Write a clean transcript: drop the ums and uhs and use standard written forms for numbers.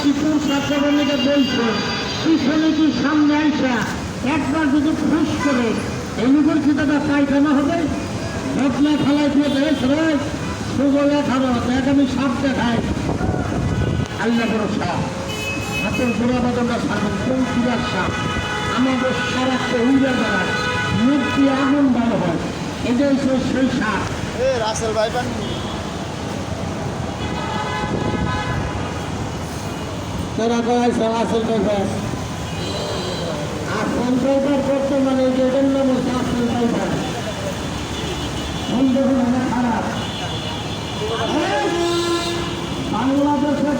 শিশুর ছাত্রবন্ধীকে বলছে পিছনে কি সামনে আইসা একবার যদি খুশ করে ইউনিভার্সিটিটা পায়খানা হবে ঘটনা খেলায় দিয়ে দেশ রে সুগলে খাবো দেখ আমি সাপ দেখাই আল্লাহ বড় সাপ হাতের গোড়া বাদনটা সাবেন কোন চূড়ার সাপ আমাদের সারা কহিরা বেড়ায় মুখ দিয়ে আগুন ভালো হয় এটা হচ্ছে সেই সাপ রাসেল ভাই পান তোরা কয়েছে আসল পেপার আসল পেপার করতে মানে যেটার নাম হচ্ছে আসল পেপার সুন্দর মানে খারাপ বাংলাদেশে